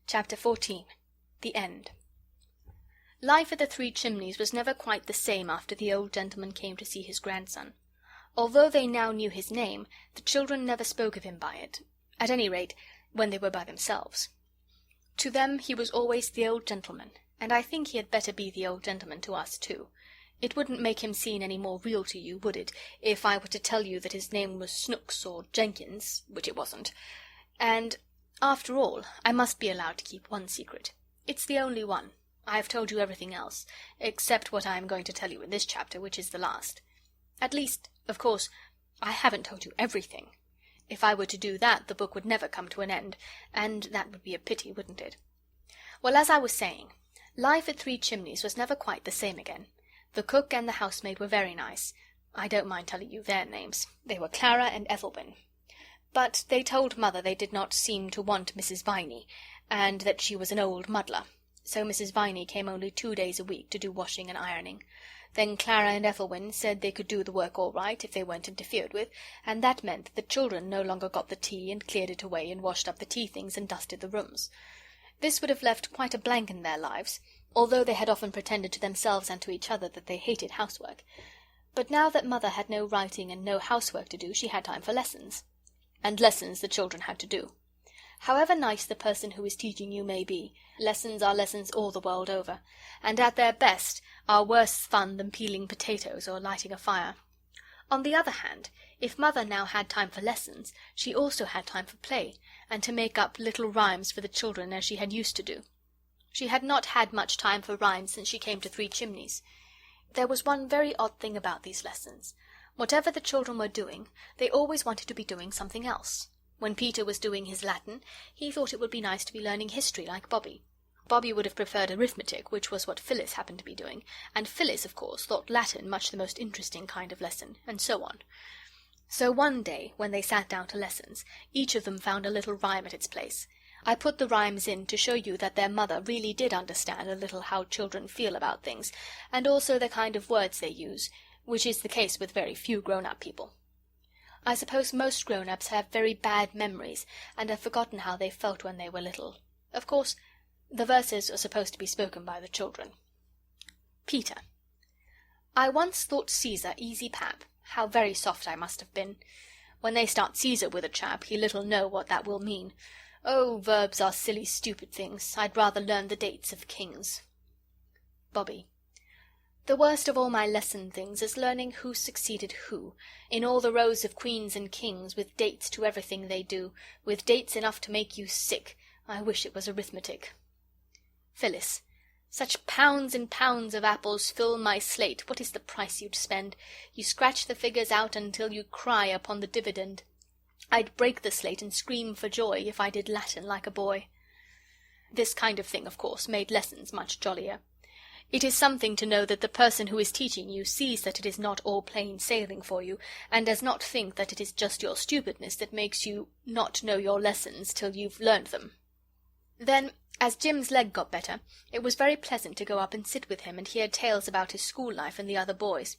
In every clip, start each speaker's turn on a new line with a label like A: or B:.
A: Chapter 14. The End. Life at the Three Chimneys was never quite the same after the old gentleman came to see his grandson. Although they now knew his name, the children never spoke of him by it, at any rate, when they were by themselves. To them he was always the old gentleman, and I think he had better be the old gentleman to us too. It wouldn't make him seem any more real to you, would it, if I were to tell you that his name was Snooks or Jenkins, which it wasn't. And, after all, I must be allowed to keep one secret. It's the only one. I have told you everything else, except what I am going to tell you in this chapter, which is the last. At least, of course, I haven't told you everything. If I were to do that, the book would never come to an end, and that would be a pity, wouldn't it? Well, as I was saying, life at Three Chimneys was never quite the same again. The cook and the housemaid were very nice. I don't mind telling you their names. They were Clara and Ethelwyn. But they told Mother they did not seem to want Mrs. Viney, and that she was an old muddler. So Mrs. Viney came only 2 days a week to do washing and ironing. Then Clara and Ethelwyn said they could do the work all right if they weren't interfered with, and that meant that the children no longer got the tea and cleared it away and washed up the tea things and dusted the rooms. This would have left quite a blank in their lives, although they had often pretended to themselves and to each other that they hated housework. But now that Mother had no writing and no housework to do, she had time for lessons. And lessons the children had to do. However nice the person who is teaching you may be, lessons are lessons all the world over, and at their best are worse fun than peeling potatoes or lighting a fire. On the other hand, if Mother now had time for lessons, she also had time for play, and to make up little rhymes for the children as she had used to do. She had not had much time for rhymes since she came to Three Chimneys. There was one very odd thing about these lessons. Whatever the children were doing, they always wanted to be doing something else. When Peter was doing his Latin, he thought it would be nice to be learning history like Bobby. Bobby would have preferred arithmetic, which was what Phyllis happened to be doing, and Phyllis, of course, thought Latin much the most interesting kind of lesson, and so on. So one day, when they sat down to lessons, each of them found a little rhyme at its place. I put the rhymes in to show you that their mother really did understand a little how children feel about things, and also the kind of words they use, which is the case with very few grown-up people. I suppose most grown-ups have very bad memories, and have forgotten how they felt when they were little. Of course, the verses are supposed to be spoken by the children. Peter. I once thought Caesar easy pap. How very soft I must have been. When they start Caesar with a chap, he little know what that will mean. Oh, verbs are silly, stupid things. I'd rather learn the dates of kings. Bobby. The worst of all my lesson things is learning who succeeded who, in all the rows of queens and kings, with dates to everything they do, with dates enough to make you sick. I wish it was arithmetic. Phyllis. Such pounds and pounds of apples fill my slate, what is the price you'd spend? You scratch the figures out until you cry upon the dividend. I'd break the slate and scream for joy if I did Latin like a boy. This kind of thing, of course, made lessons much jollier. It is something to know that the person who is teaching you sees that it is not all plain sailing for you, and does not think that it is just your stupidness that makes you not know your lessons till you've learned them. Then, as Jim's leg got better, it was very pleasant to go up and sit with him and hear tales about his school life and the other boys.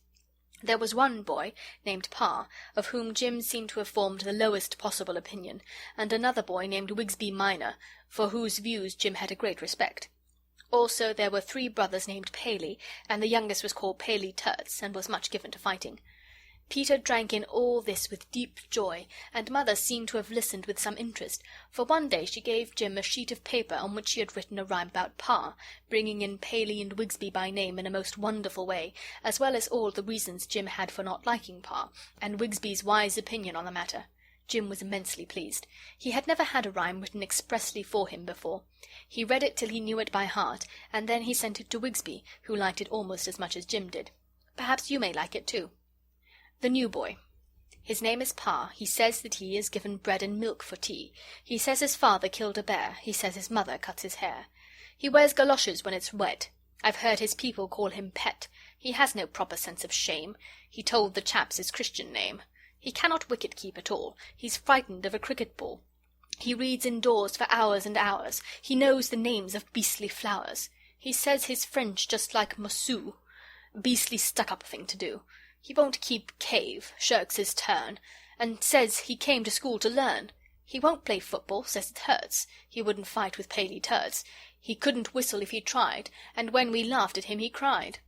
A: There was one boy, named Pa, of whom Jim seemed to have formed the lowest possible opinion, and another boy named Wigsby Minor, for whose views Jim had a great respect. Also there were 3 brothers named Paley, and the youngest was called Paley Turts, and was much given to fighting. Peter drank in all this with deep joy, and Mother seemed to have listened with some interest, for one day she gave Jim a sheet of paper on which she had written a rhyme about Pa, bringing in Paley and Wigsby by name in a most wonderful way, as well as all the reasons Jim had for not liking Pa, and Wigsby's wise opinion on the matter. Jim was immensely pleased. He had never had a rhyme written expressly for him before. He read it till he knew it by heart, and then he sent it to Wigsby, who liked it almost as much as Jim did. Perhaps you may like it too. The new boy. His name is Pa. He says that he is given bread and milk for tea. He says his father killed a bear. He says his mother cuts his hair. He wears galoshes when it's wet. I've heard his people call him Pet. He has no proper sense of shame. He told the chaps his Christian name. He cannot wicket-keep at all. He's frightened of a cricket ball. He reads indoors for hours and hours. He knows the names of beastly flowers. He says his French just like Mossoo. Beastly stuck-up thing to do. He won't keep cave, shirks his turn, and says he came to school to learn. He won't play football, says it hurts. He wouldn't fight with Paley turds. He couldn't whistle if he tried, and when we laughed at him he cried.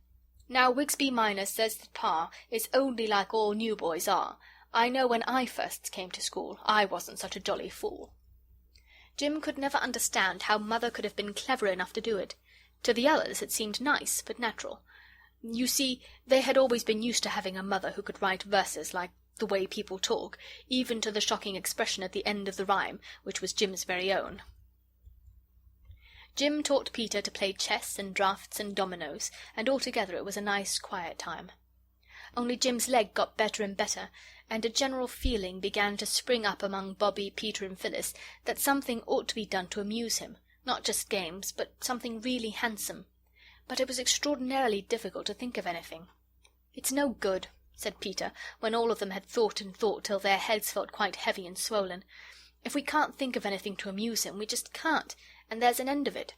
A: Now Wigsby minor says that Pa is only like all new boys are. I know when I first came to school I wasn't such a jolly fool." Jim could never understand how Mother could have been clever enough to do it. To the others it seemed nice, but natural. You see, they had always been used to having a mother who could write verses like the way people talk, even to the shocking expression at the end of the rhyme, which was Jim's very own. Jim taught Peter to play chess and draughts and dominoes, and altogether it was a nice, quiet time. Only Jim's leg got better and better, and a general feeling began to spring up among Bobby, Peter, and Phyllis that something ought to be done to amuse him, not just games, but something really handsome. But it was extraordinarily difficult to think of anything. "It's no good," said Peter, when all of them had thought and thought till their heads felt quite heavy and swollen. "If we can't think of anything to amuse him, we just can't, and there's an end of it.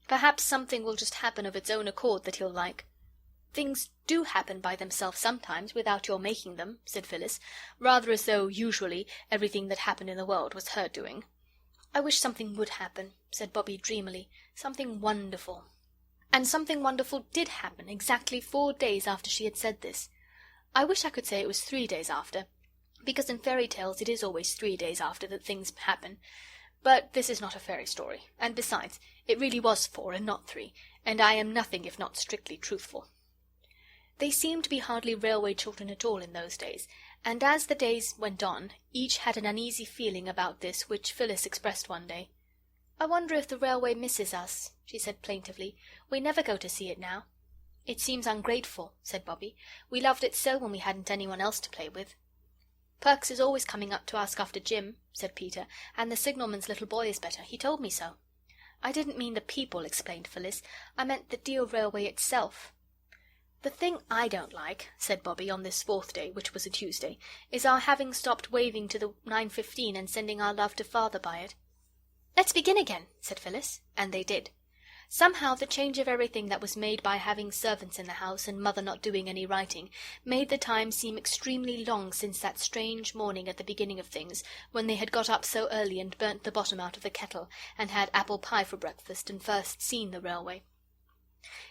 A: Perhaps something will just happen of its own accord that he'll like." "Things do happen by themselves sometimes, without your making them," said Phyllis, rather as though, usually, everything that happened in the world was her doing. "I wish something would happen," said Bobby dreamily. "Something wonderful." And something wonderful did happen exactly 4 days after she had said this. I wish I could say it was 3 days after, because in fairy tales it is always 3 days after that things happen. But this is not a fairy story, and besides, it really was 4 and not 3, and I am nothing if not strictly truthful. They seemed to be hardly railway children at all in those days, and as the days went on, each had an uneasy feeling about this which Phyllis expressed one day. "I wonder if the railway misses us," she said plaintively. "We never go to see it now." "It seems ungrateful," said Bobby. "We loved it so when we hadn't anyone else to play with." "Perks is always coming up to ask after Jim," said Peter, "and the signalman's little boy is better. He told me so." "I didn't mean the people," explained Phyllis. "I meant the dear railway itself." "The thing I don't like," said Bobby, on this 4th day, which was a Tuesday, "is our having stopped waving to the 9:15 and sending our love to Father by it." "Let's begin again," said Phyllis, and they did. Somehow the change of everything that was made by having servants in the house and Mother not doing any writing made the time seem extremely long since that strange morning at the beginning of things, when they had got up so early and burnt the bottom out of the kettle, and had apple pie for breakfast, and first seen the railway.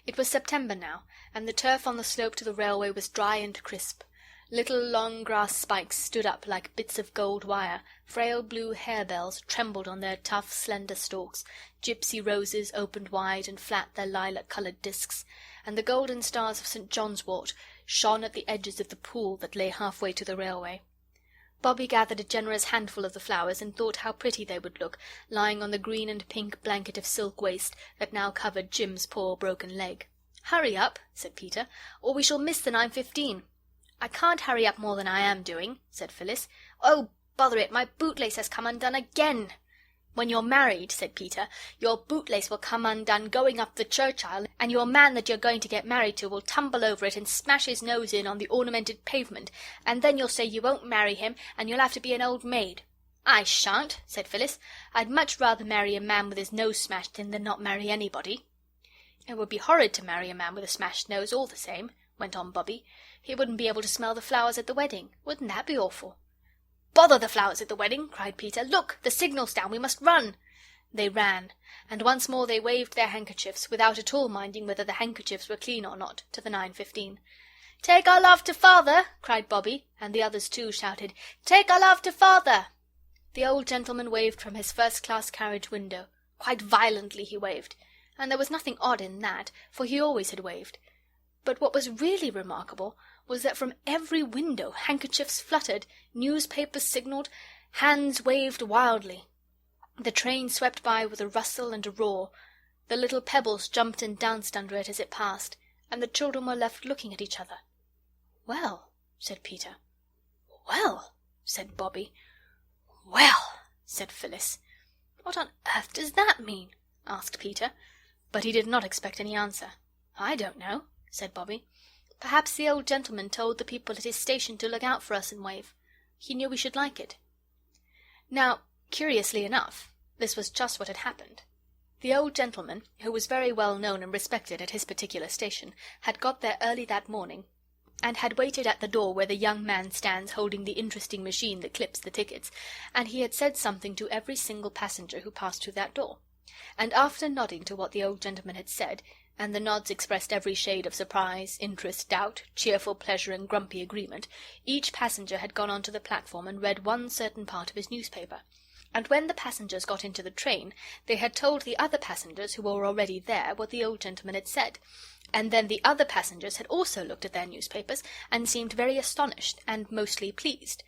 A: It was September now, and the turf on the slope to the railway was dry and crisp. Little long grass spikes stood up like bits of gold wire, frail blue harebells trembled on their tough, slender stalks, gypsy roses opened wide and flat their lilac-coloured discs, and the golden stars of St. John's wort shone at the edges of the pool that lay half-way to the railway. Bobby gathered a generous handful of the flowers and thought how pretty they would look, lying on the green and pink blanket of silk waste that now covered Jim's poor broken leg. "Hurry up," said Peter, "or we shall miss the 9:15. "I can't hurry up more than I am doing," said Phyllis. "Oh, bother it, my bootlace has come undone again." "When you're married," said Peter, "your bootlace will come undone going up the church aisle, and your man that you're going to get married to will tumble over it and smash his nose in on the ornamented pavement, and then you'll say you won't marry him, and you'll have to be an old maid." "I shan't," said Phyllis. "I'd much rather marry a man with his nose smashed in than not marry anybody." "It would be horrid to marry a man with a smashed nose all the same," went on Bobby. "He wouldn't be able to smell the flowers at the wedding. Wouldn't that be awful?" "Bother the flowers at the wedding!" cried Peter. "Look, the signal's down. We must run." They ran, and once more they waved their handkerchiefs, without at all minding whether the handkerchiefs were clean or not, to the 9:15. "Take our love to Father!" cried Bobby, and the others too shouted, "Take our love to Father!" The old gentleman waved from his first-class carriage window. Quite violently he waved, and there was nothing odd in that, for he always had waved. But what was really remarkable was that from every window handkerchiefs fluttered, newspapers signalled, hands waved wildly. The train swept by with a rustle and a roar. The little pebbles jumped and danced under it as it passed, and the children were left looking at each other. "Well," said Peter. "Well," said Bobby. "Well," said Phyllis. "What on earth does that mean?" asked Peter, but he did not expect any answer. "I don't know," said Bobby. "Perhaps the old gentleman told the people at his station to look out for us and wave. He knew we should like it." Now, curiously enough, this was just what had happened. The old gentleman, who was very well known and respected at his particular station, had got there early that morning, and had waited at the door where the young man stands holding the interesting machine that clips the tickets, and he had said something to every single passenger who passed through that door. And after nodding to what the old gentleman had said, and the nods expressed every shade of surprise, interest, doubt, cheerful pleasure, and grumpy agreement, each passenger had gone on to the platform and read one certain part of his newspaper. And when the passengers got into the train, they had told the other passengers who were already there what the old gentleman had said, and then the other passengers had also looked at their newspapers and seemed very astonished and mostly pleased.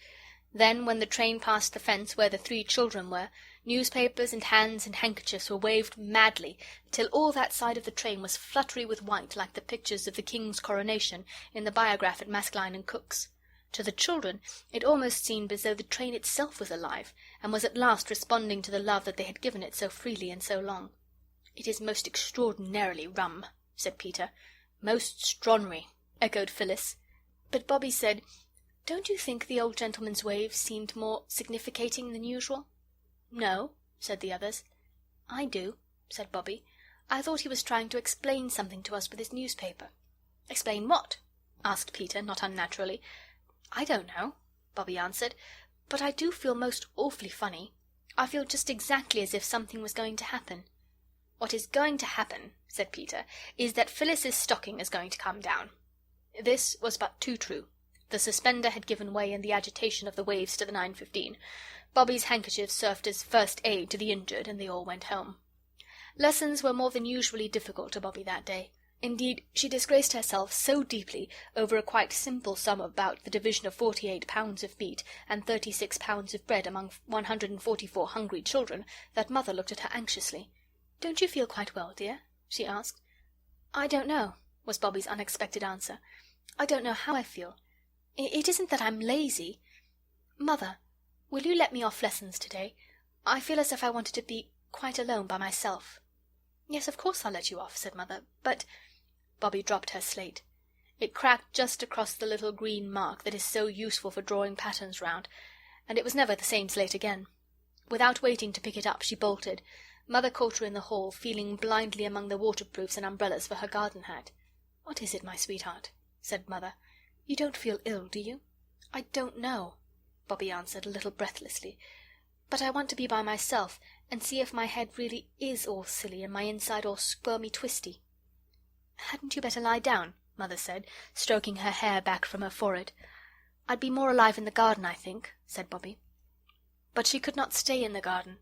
A: Then, when the train passed the fence where the 3 children were, newspapers and hands and handkerchiefs were waved madly, till all that side of the train was fluttery with white like the pictures of the King's coronation in the biograph at Maskelyne and Cook's. To the children it almost seemed as though the train itself was alive, and was at last responding to the love that they had given it so freely and so long. "It is most extraordinarily rum," said Peter. "Most stronnery," echoed Phyllis. But Bobby said, "Don't you think the old gentleman's wave seemed more significating than usual?" "No," said the others. "I do," said Bobby. "I thought he was trying to explain something to us with his newspaper." "Explain what?" asked Peter, not unnaturally. "I don't know," Bobby answered, "but I do feel most awfully funny. I feel just exactly as if something was going to happen." "What is going to happen," said Peter, "is that Phyllis's stocking is going to come down." This was but too true. The suspender had given way in the agitation of the waves to the 9:15. Bobby's handkerchief served as first aid to the injured, and they all went home. Lessons were more than usually difficult to Bobby that day. Indeed, she disgraced herself so deeply over a quite simple sum about the division of 48 pounds of meat and 36 pounds of bread among 144 hungry children that Mother looked at her anxiously. "Don't you feel quite well, dear?" she asked. "I don't know," was Bobby's unexpected answer. "I don't know how I feel. It isn't that I'm lazy. Mother, will you let me off lessons today? I feel as if I wanted to be quite alone by myself." "Yes, of course I'll let you off," said Mother, "but—" Bobby dropped her slate. It cracked just across the little green mark that is so useful for drawing patterns round, and it was never the same slate again. Without waiting to pick it up, she bolted. Mother caught her in the hall, feeling blindly among the waterproofs and umbrellas for her garden hat. "What is it, my sweetheart?" said Mother. "You don't feel ill, do you?" "I don't know," Bobby answered a little breathlessly. "But I want to be by myself and see if my head really is all silly and my inside all squirmy twisty." "Hadn't you better lie down?" Mother said, stroking her hair back from her forehead. "I'd be more alive in the garden, I think," said Bobby. But she could not stay in the garden.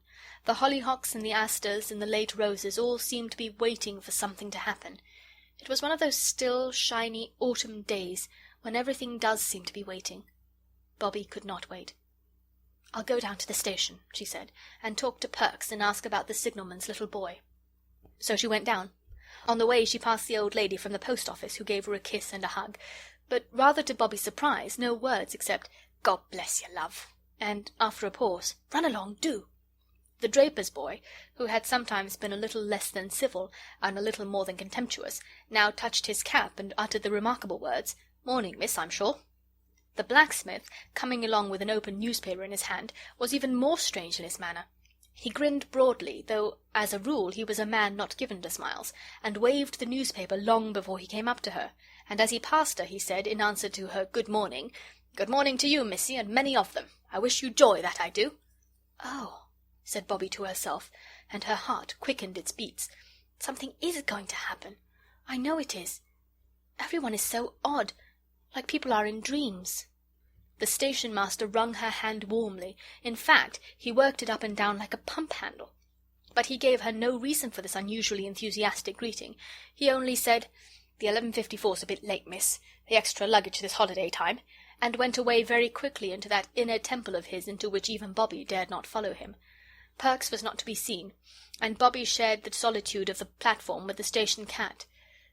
A: The hollyhocks and the asters and the late roses all seemed to be waiting for something to happen. It was one of those still, shiny autumn days when everything does seem to be waiting. Bobby could not wait. "I'll go down to the station," she said, "and talk to Perks and ask about the signalman's little boy." So she went down. On the way she passed the old lady from the post office, who gave her a kiss and a hug, but rather to Bobby's surprise, no words except "God bless you, love," and, after a pause, "Run along, do." The draper's boy, who had sometimes been a little less than civil and a little more than contemptuous, now touched his cap and uttered the remarkable words, "Morning, miss, I'm sure." The blacksmith, coming along with an open newspaper in his hand, was even more strange in his manner. He grinned broadly, though, as a rule, he was a man not given to smiles, and waved the newspaper long before he came up to her, and as he passed her he said, in answer to her "Good morning," "Good morning to you, missy, and many of them. I wish you joy, that I do." "Oh," said Bobby to herself, and her heart quickened its beats. "Something is going to happen. I know it is. Everyone is so odd, like people are in dreams." The station-master wrung her hand warmly. In fact, he worked it up and down like a pump-handle. But he gave her no reason for this unusually enthusiastic greeting. He only said, "The 11:54's a bit late, miss. The extra luggage this holiday time," and went away very quickly into that inner temple of his into which even Bobby dared not follow him. Perks was not to be seen, and Bobby shared the solitude of the platform with the station cat.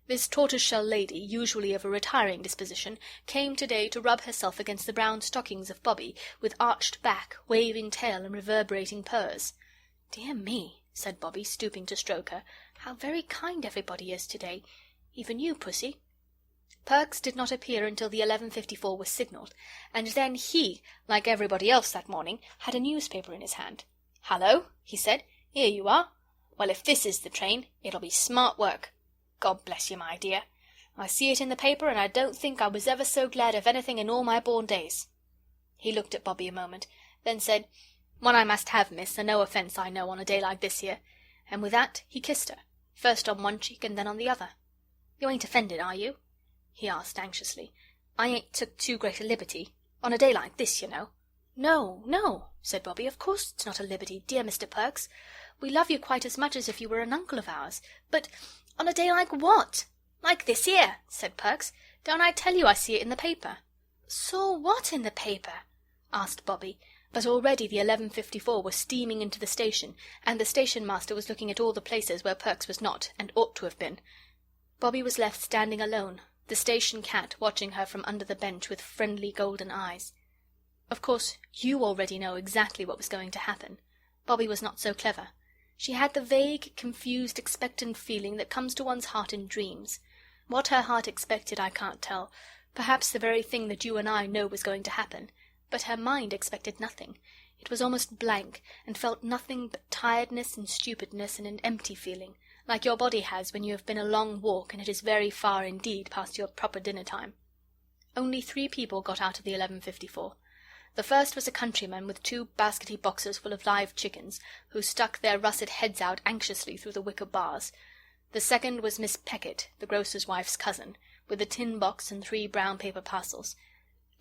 A: This tortoise-shell lady, usually of a retiring disposition, came to-day to rub herself against the brown stockings of Bobby, with arched back, waving tail, and reverberating purrs. "Dear me," said Bobby, stooping to stroke her, "how very kind everybody is to-day. Even you, Pussy." Perks did not appear until the 11:54 was signalled, and then he, like everybody else that morning, had a newspaper in his hand. "Hallo," he said, "here you are. Well, if this is the train, it'll be smart work. God bless you, my dear. I see it in the paper, and I don't think I was ever so glad of anything in all my born days." He looked at Bobbie a moment, then said, "One I must have, miss, and no offence, I know, on a day like this here." And with that he kissed her, first on one cheek and then on the other. "You ain't offended, are you?" he asked anxiously. "I ain't took too great a liberty. On a day like this, you know." "No, no," said Bobbie. "Of course it's not a liberty, dear Mr. Perks. We love you quite as much as if you were an uncle of ours. But on a day like what?" "Like this here," said Perks. "Don't I tell you I see it in the paper?" "Saw what in the paper?" asked Bobbie. But already the 11:54 was steaming into the station, and the station master was looking at all the places where Perks was not, and ought to have been. Bobbie was left standing alone, the station cat watching her from under the bench with friendly golden eyes. Of course, you already know exactly what was going to happen. Bobbie was not so clever. She had the vague, confused, expectant feeling that comes to one's heart in dreams. What her heart expected I can't tell, perhaps the very thing that you and I know was going to happen, but her mind expected nothing. It was almost blank, and felt nothing but tiredness and stupidness and an empty feeling, like your body has when you have been a long walk and it is very far indeed past your proper dinner time. Only 3 people got out of the 11:54. The first was a countryman with 2 baskety boxes full of live chickens, who stuck their russet heads out anxiously through the wicker bars. The second was Miss Peckett, the grocer's wife's cousin, with a tin box and 3 brown paper parcels.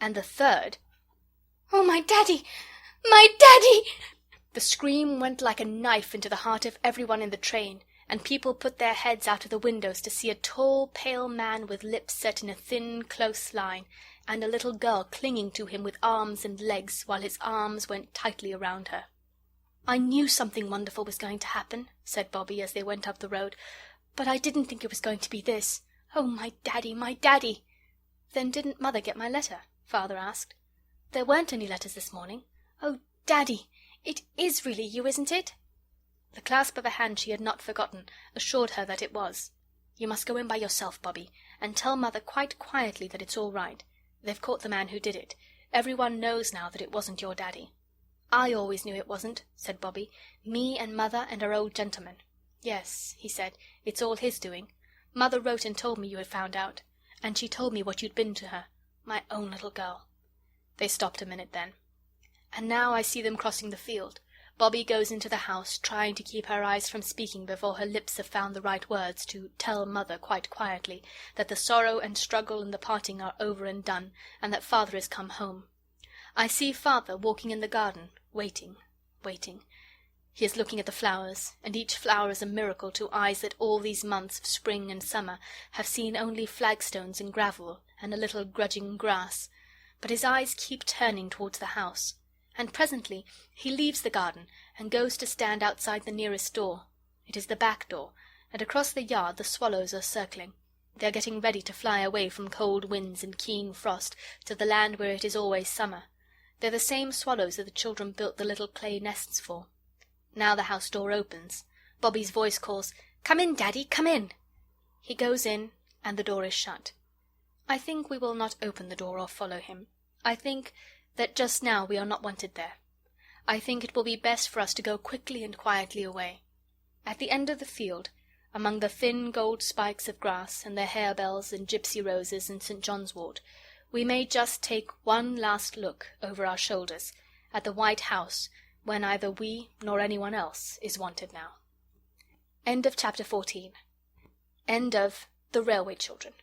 A: And the third— "Oh, my daddy! My daddy!" The scream went like a knife into the heart of everyone in the train, and people put their heads out of the windows to see a tall, pale man with lips set in a thin, close line, and a little girl clinging to him with arms and legs, while his arms went tightly around her. "I knew something wonderful was going to happen," said Bobbie as they went up the road, "but I didn't think it was going to be this. Oh, my daddy, my daddy!" "Then didn't Mother get my letter?" Father asked. "There weren't any letters this morning. Oh, Daddy, it is really you, isn't it?" The clasp of a hand she had not forgotten assured her that it was. "You must go in by yourself, Bobbie, and tell Mother quite quietly that it's all right. They've caught the man who did it. Everyone knows now that it wasn't your daddy." "I always knew it wasn't," said Bobbie. "Me and Mother and our old gentleman." "Yes," he said, "it's all his doing. Mother wrote and told me you had found out, and she told me what you'd been to her. My own little girl." They stopped a minute then. And now I see them crossing the field. Bobbie goes into the house, trying to keep her eyes from speaking before her lips have found the right words to tell Mother quite quietly that the sorrow and struggle and the parting are over and done, and that Father has come home. I see Father walking in the garden, waiting, waiting. He is looking at the flowers, and each flower is a miracle to eyes that all these months of spring and summer have seen only flagstones and gravel and a little grudging grass. But his eyes keep turning towards the house, and presently he leaves the garden and goes to stand outside the nearest door. It is the back door, and across the yard the swallows are circling. They are getting ready to fly away from cold winds and keen frost to the land where it is always summer. They're the same swallows that the children built the little clay nests for. Now the house door opens. Bobbie's voice calls, "Come in, Daddy, come in." He goes in, and the door is shut. I think we will not open the door or follow him. I think that just now we are not wanted there. I think it will be best for us to go quickly and quietly away. At the end of the field, among the thin gold spikes of grass and the harebells and gypsy roses and St. John's wort, we may just take one last look over our shoulders at the white house where neither we nor anyone else is wanted now. End of chapter 14. End of The Railway Children.